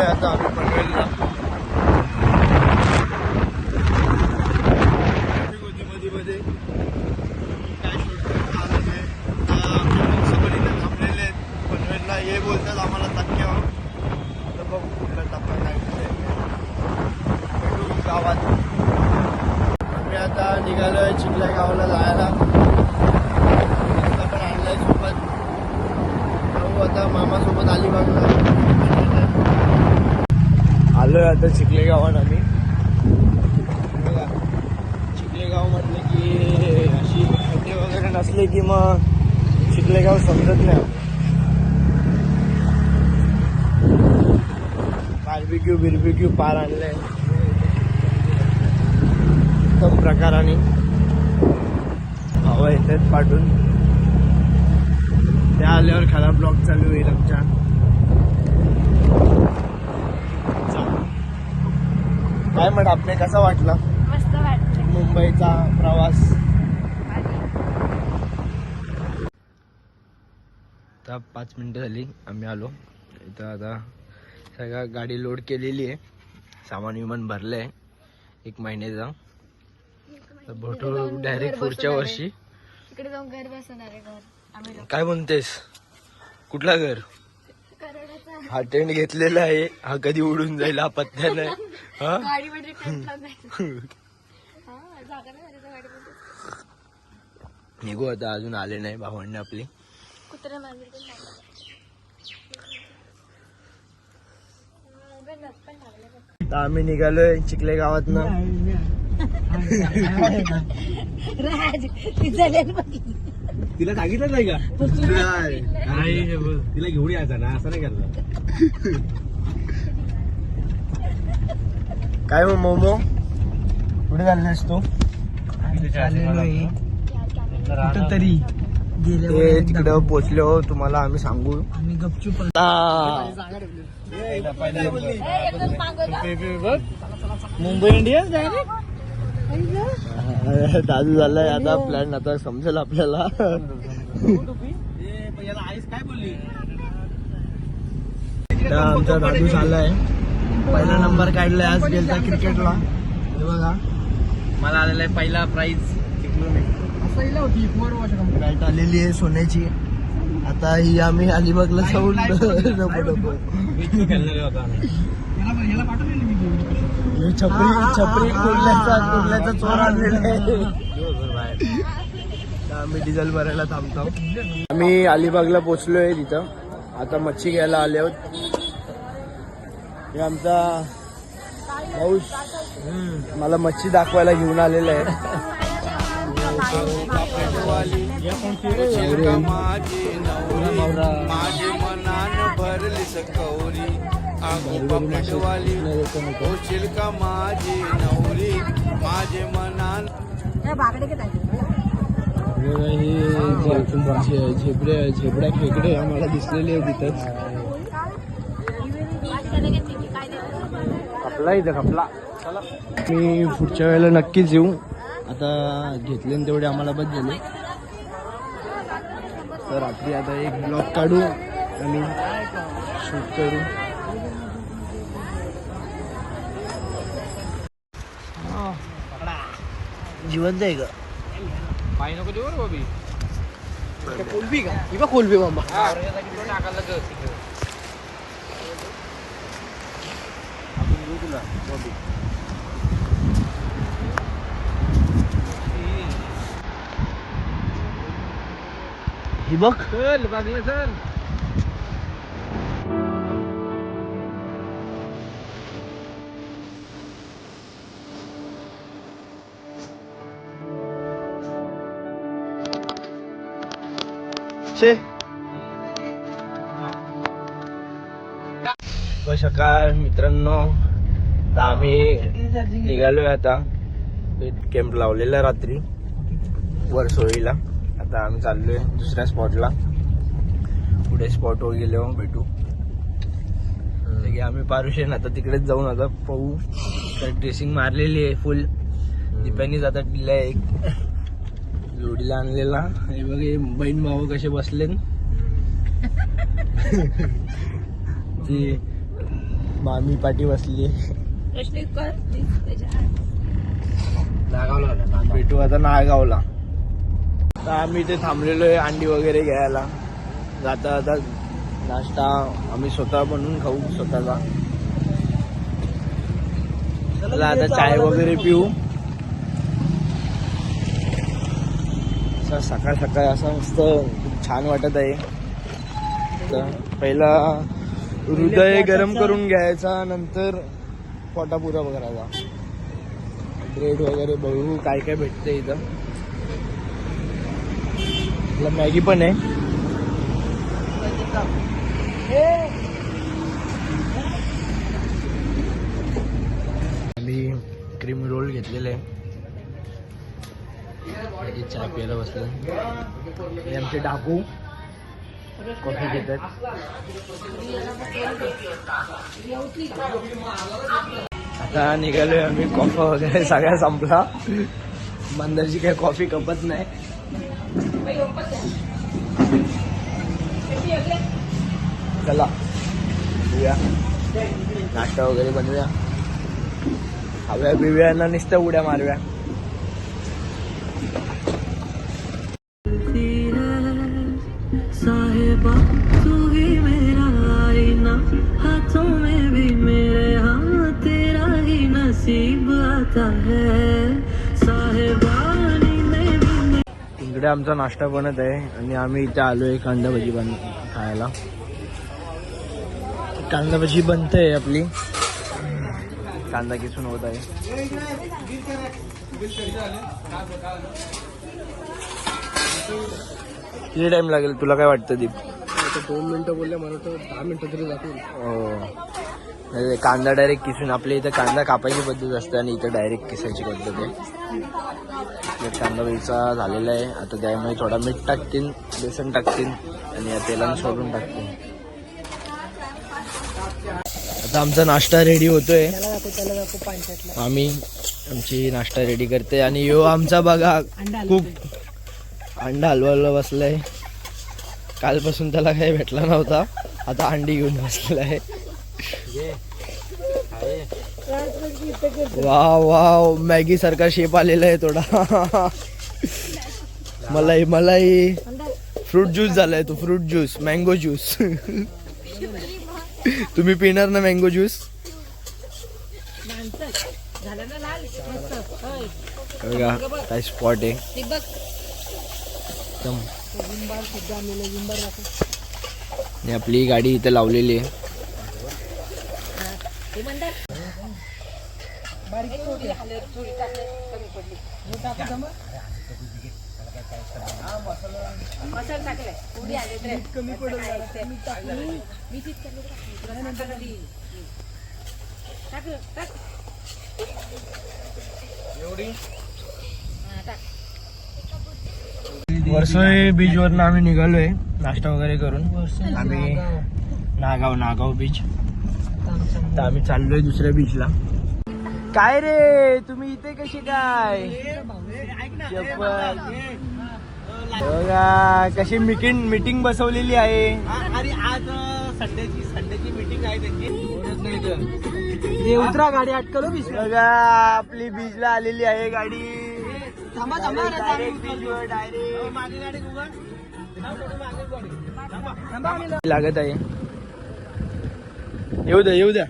आलोय आता आम्ही पनवेलला. मध्ये काय शूट आलं नाही. आमचे प्रिन्सिपल इथे थांबलेले आहेत पनवेलला. हे बोलतात आम्हाला टक्क्यावर. तर बघू कुठला टप्पा लागलेला आहे. भेटू गावात. आम्ही आता निघालोय चिखल्या गावाला जायला. पण आणलाय सोबत. जाऊ आता मामासोबत अलिबागला. आलोय आता चिखले गावात आम्ही. चिखलेगाव म्हटलं की अशी खड्डे वगैरे नसले की मग चिखलेगाव समजत नाही. बार्बिक्यू बिर्बिक्यू पार आणलंय सब प्रकाराने. हवा येतात पाठवून. त्या आल्यावर खराब ब्लॉग चालू होईल आमच्या. काय म्हण आपले कसा वाटला मस्त वाटलं मुंबईचा प्रवास? आता 5 मिनिटं झाली आम्ही आलो इथं. आता सगळ्या गाडी लोड केलेली आहे. सामान विमान भरलंय 1 महिन्याचा. तर भेटू डायरेक्ट पुढच्या वर्षी. इकडे जाऊन घर बसवणार आहे. घर आम्ही काय म्हणतेस? कुठला घर? हा टेंट घेतलेला आहे. हा कधी उडून जाईल हा पत्त्या नाही. हा गाडीमध्ये टेंट लावून जागा नाही झाली गाडीमध्ये. निघू आता. अजून आले नाही भावंडे आपली. कुत्रा मारली तर आम्ही निघालोय चिखले गावातनं. तिला सांगितलं नाही का? तिला घेऊन यायचं ना, असं नाही करत. काय मग मोमो कुठे चाललेस तू? कुठं तरी ते तिकडे पोचले हो तुम्हाला आम्ही सांगू. आम्ही गपचूप मुंबई इंडियन्स दादू झालाय आता. प्लॅन आता समजेल आपल्याला. काय बोलली? आमचा दादू झालाय. पहिला नंबर काढलाय आज. गेलता क्रिकेटला. हे बघा मला आलेला आहे पहिला प्राइज. बॅट आलेली आहे सोन्याची. आता ही आम्ही अलिबागला जाऊन नको छपरी कुर्ल्याचा चोर आणलेला आहे. आम्ही डिझेल भरायला थांबतो. आम्ही अलिबागला पोचलोय तिथं. आता मच्छी घ्यायला आले आहोत. हे आमचा पाऊस मला मच्छी दाखवायला घेऊन आलेला आहे. माझे मनान भरली सकौरी आगोपावाली होशील का माझी नवरी माझे मनान. झेबड्या खेकडे आम्हाला दिसलेले आहे तिथंच. खपला इथं खपला. मी पुढच्या वेळेला नक्कीच येऊ. आता घेतले तेवढे आम्हाला बस झाले. तर रात्री आता एक ब्लॉग काढू आणि शूट करू. जिवंत आहे का? पाय नको देऊ रे बाबी. कोलबी का? किंवा कोलबी मामा. ही बघ. चल बागले चल. सकाळ मित्रांनो. तर आम्ही निघालोय आता. कॅम्प लावलेला रात्री वरसोळीला. आता आम्ही चाललोय दुसऱ्या स्पॉटला. पुढे स्पॉटवर गेलो भेटू. आम्ही पारुशेन आता तिकडेच जाऊन आता पाहू. ड्रेसिंग मारलेली आहे फुल. दीपानीच आता दिला एक जोडीला आणलेला. हे बघ हे बहीण भाऊ कसे बसले. ती मामी पाठी बसली. प्रश्न कर please त्याच्या. भेटू आता नागावला. तर आम्ही इथे थांबलेलो आहे अंडी वगैरे घ्यायला. जाता आता नाश्ता आम्ही स्वतः बनवून खाऊ स्वतःचा. चला आता चाय वगैरे पिऊ. सकाळ सकाळ असं मस्त खूप छान वाटत आहे. तर पहिला हृदय गरम करून घ्यायचा, नंतर पोटापुरा करायचा. ब्रेड वगैरे बघू काय काय भेटते इथं. मॅगी पण आहे. आम्ही क्रीम रोल घेतलेले आहे. चहा प्यायला बसले. हे आमचे डाकू कॉफी घेतात. आता निघालोय आम्ही. कॉफी वगैरे सगळ्या संपला. मंदरची काही कॉफी कपत नाही. चला बघूया नाश्ता वगैरे बनवूया. खाव्या पिव्या ना नुसत्या उड्या मारूया. साहिबा तू ही मेरा आईना, हाथों में भी मेरे हाँ तेरा ही नसीब आता है. साहिबा इकडे आमचा नाश्ता बनत आहे आणि आम्ही इथे आलोय कांदा भजी खायला. कांदा भजी बनते आपली. कांदा किसून होत आहे. किती टाइम लागेल तुला काय वाटतं दीप? 2 मिनिटं बोलले मला तर 10 मिनिटं तरी जातील. हो. कांदा डायरेक्ट किसून. आपल्या इथं कांदा कापायची पद्धत असते आणि इथं डायरेक्ट किसायची पद्धत आहे. कांदा भजीचा झालेला आहे. आता त्यामध्ये थोडा मीठ टाकतील, बेसन टाकतील आणि या तेलाने सोडून टाकतील. आता आमचा नाश्ता रेडी होतोय. आम्ही आमची नाश्ता रेडी करते आणि यो आमचा बघा खूप अंडा हलवायला बसलाय. कालपासून त्याला काही भेटला नव्हता, आता अंडी घेऊन बसलेला आहे. वाव वाव, मॅगी सारखा शेप आलेला आहे थोडा. मलाई मलाई. फ्रूट ज्यूस झालाय तो. Fruit juice, mango juice. तुम्ही पिणार ना मँगो ज्यूस? बघा काय स्पॉट आहे. आपली गाडी इथे लावलेली आहे. वर्सोई बीच वरनं आम्ही निघालोय नाश्ता वगैरे करून. आम्ही नागाव बीच. तर आम्ही चाललोय दुसऱ्या बीचला. काय रे तुम्ही इथे कशी काय? बघा कशी मीटिंग बसवलेली आहे. अरे आज संडेची मीटिंग आहे त्यांची. उतरा गाडी अटकलो. बघा आपली बीचला आलेली आहे गाडी. लागत आहे. येऊ द्या.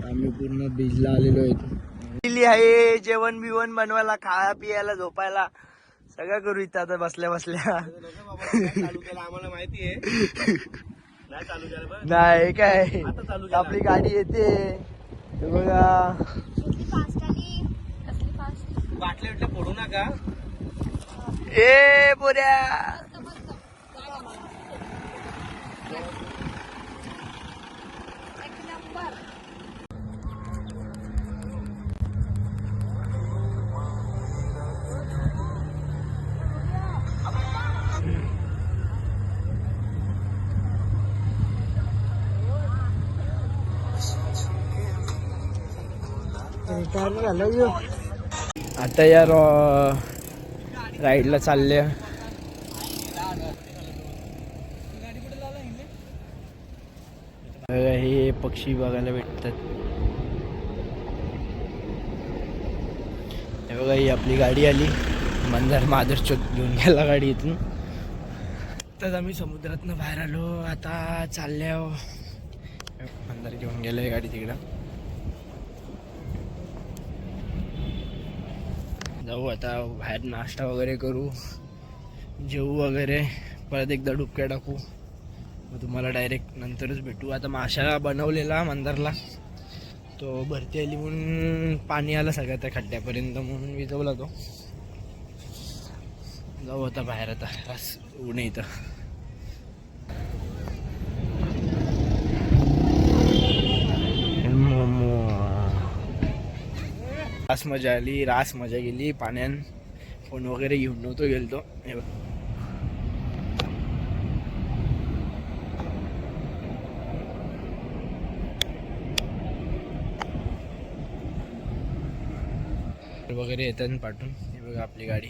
आम्ही पूर्ण बीचला आलेलो आहे. जेवण बिवण बनवायला, खाया पियाला, झोपायला सगळं करू इथं आता बसल्या आम्हाला माहिती आहे. नाही काय आपली गाडी येते. बघा बाटल्या फोडू नका. ए पोऱ्या. आता या राईडला चालले. हे पक्षी बघायला भेटतात. हे बघा ही आपली गाडी आली. मंदार मादरचोत घेऊन गेला गाडी इथून. तर आम्ही समुद्रातनं बाहेर आलो. आता चालल्या. मंदार घेऊन गेलोय गाडी तिकडं. जाऊ आता बाहेर नाश्ता वगैरे करू, जेवू वगैरे, परत एकदा डुबक्या टाकू. मग तुम्हाला डायरेक्ट नंतरच भेटू. आता माशा बनवलेला मंदारला, तो भरती आली म्हणून पाणी आलं सगळ्या त्या खड्ड्यापर्यंत म्हणून विजवला तो. जाऊ आता बाहेर. आता रास ऊन आहे इथं. रास मजा आली, रास मजा गेली पाण्यान. फोन वगैरे घेऊन नव्हतो गेलतो. हे बघ वगैरे येतात पाठवून. हे बघा आपली गाडी.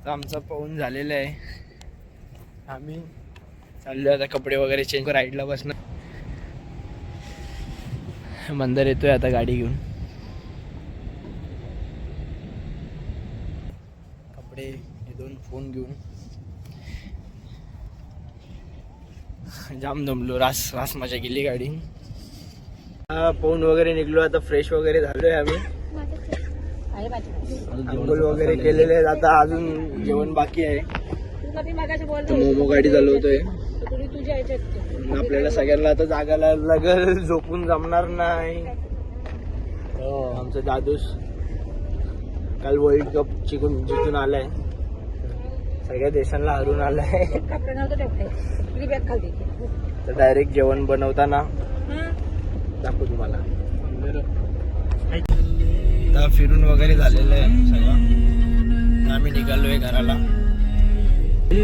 तर आमचा पाऊण झालेला आहे. आम्ही चाललो आता कपडे वगैरे चेंज. राईडला बसणार. मंदार येतोय आता गाडी घेऊन. कपडे हे दोन फोन घेऊन जाम दमलो. रास मजा गेली गाडी. पाऊण वगैरे निघलो. आता फ्रेश वगैरे झालोय आम्ही. अंघोळ वगैरे केलेले आहेत. आता अजून जेवण बाकी आहे. मोमो गाडी चालवतोय. आपल्याला सगळ्यांना आता जागायला लागेल. झोपून जमणार नाही. आमचा दादूस काल वर्ल्ड कप जिंकून आलाय. सगळ्या देशांना हरून आलाय. तर डायरेक्ट जेवण बनवताना दाखवू तुम्हाला. फिरून वगैरे झालेलं आहे सगळं. आम्ही निघालोय घराला.